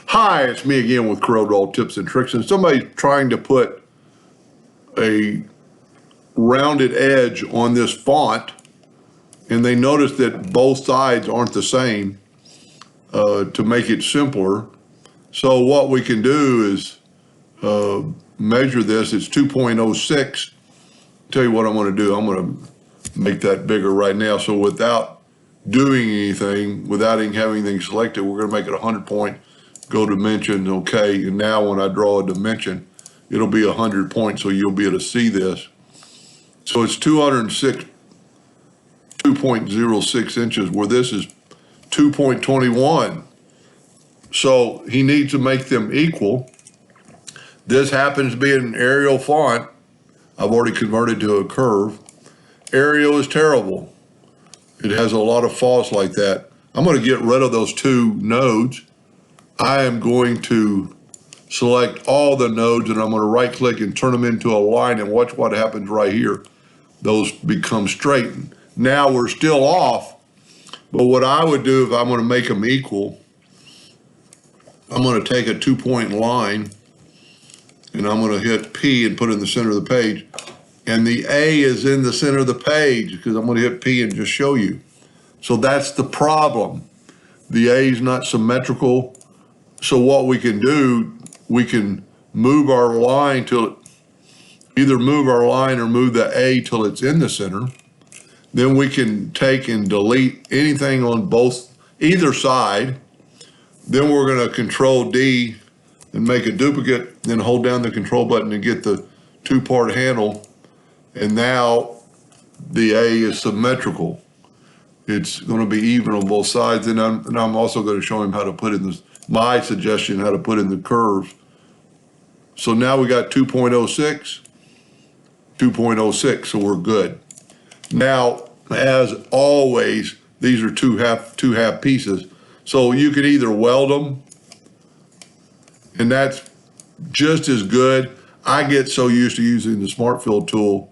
Hi, it's me again with Corel tips and tricks. And somebody's trying to put a rounded edge on this font, and they notice that both sides aren't the same to make it simpler. So what we can do is measure this. It's 2.06. Tell you what I'm going to do. I'm going to make that bigger right now. So without doing anything, without having anything selected, we're going to make it 100 point. Go dimension, okay, and now when I draw a dimension, it'll be 100 points, so you'll be able to see this. So it's 2.06 inches, where this is 2.21. So he needs to make them equal. This happens to be an Arial font. I've already converted to a curve. Arial is terrible. It has a lot of faults like that. I'm going to get rid of those two nodes. I am going to select all the nodes, and I'm going to right click and turn them into a line, and watch what happens right here. Those become straight. Now we're still off, but what I would do if I'm going to make them equal, I'm going to take a 2-point line and I'm going to hit P and put it in the center of the page. And the A is in the center of the page because I'm going to hit P and just show you. So that's the problem. The A is not symmetrical. So what we can do, we can move our line till either move our line or move the A till it's in the center. Then we can take and delete anything on either side. Then we're going to Control D and make a duplicate, then hold down the control button and get the 2-part handle. And now the A is symmetrical. It's going to be even on both sides. And I'm also going to show him how to put in this. My suggestion, how to put in the curves. So now we got 2.06, 2.06, so we're good. Now, as always, these are two half pieces. So you can either weld them, and that's just as good. I get so used to using the Smart Fill tool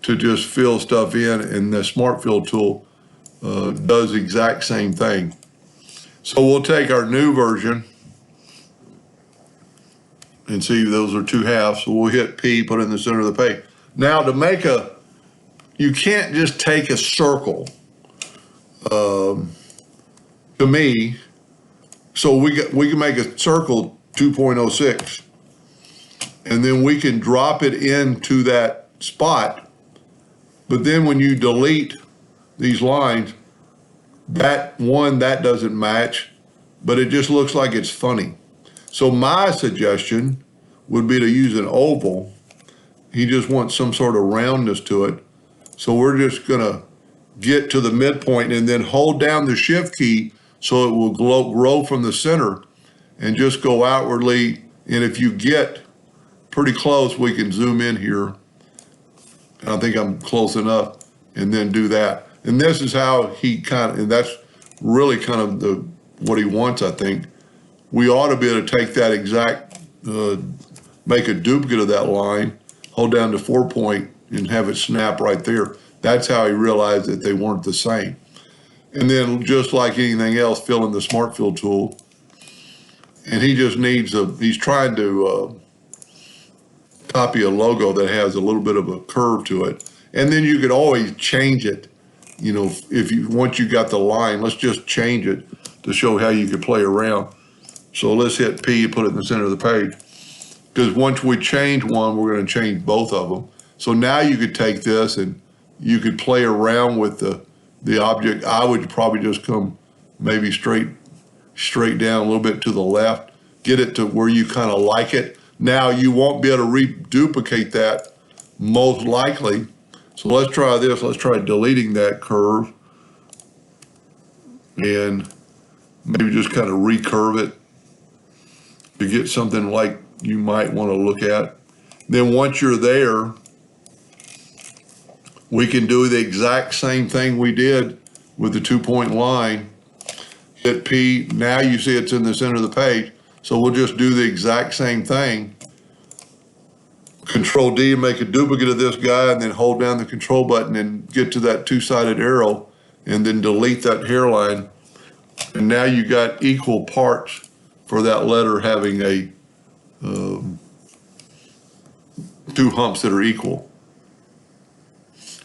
to just fill stuff in, and the Smart Fill tool does the exact same thing. So we'll take our new version and see those are two halves. So we'll hit P, put it in the center of the page. Now to make you can't just take a circle, to me. So we can make a circle 2.06, and then we can drop it into that spot. But then when you delete these lines, that doesn't match, but it just looks like it's funny. So my suggestion would be to use an oval. He just wants some sort of roundness to it. So we're just gonna get to the midpoint and then hold down the shift key so it will grow from the center and just go outwardly. And if you get pretty close, we can zoom in here. And I think I'm close enough, and then do that. And this is how and that's really kind of what he wants, I think. We ought to be able to take that exact, make a duplicate of that line, hold down to 4-point, and have it snap right there. That's how he realized that they weren't the same. And then just like anything else, fill in the Smart Fill tool. And he just needs he's trying to copy a logo that has a little bit of a curve to it. And then you could always change it. You know, once you got the line, let's just change it to show how you could play around. So let's hit P and put it in the center of the page. Because once we change one, we're going to change both of them. So now you could take this and you could play around with the object. I would probably just come maybe straight down a little bit to the left, get it to where you kind of like it. Now you won't be able to reduplicate that most likely. So let's try this. Let's try deleting that curve and maybe just kind of recurve it to get something like you might want to look at. Then once you're there, we can do the exact same thing we did with the 2-point line. Hit P. Now you see it's in the center of the page. So we'll just do the exact same thing. Control D and make a duplicate of this guy, and then hold down the control button and get to that 2-sided arrow, and then delete that hairline. And now you got equal parts for that letter having a two humps that are equal.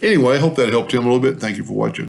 Anyway, I hope that helped him a little bit. Thank you for watching.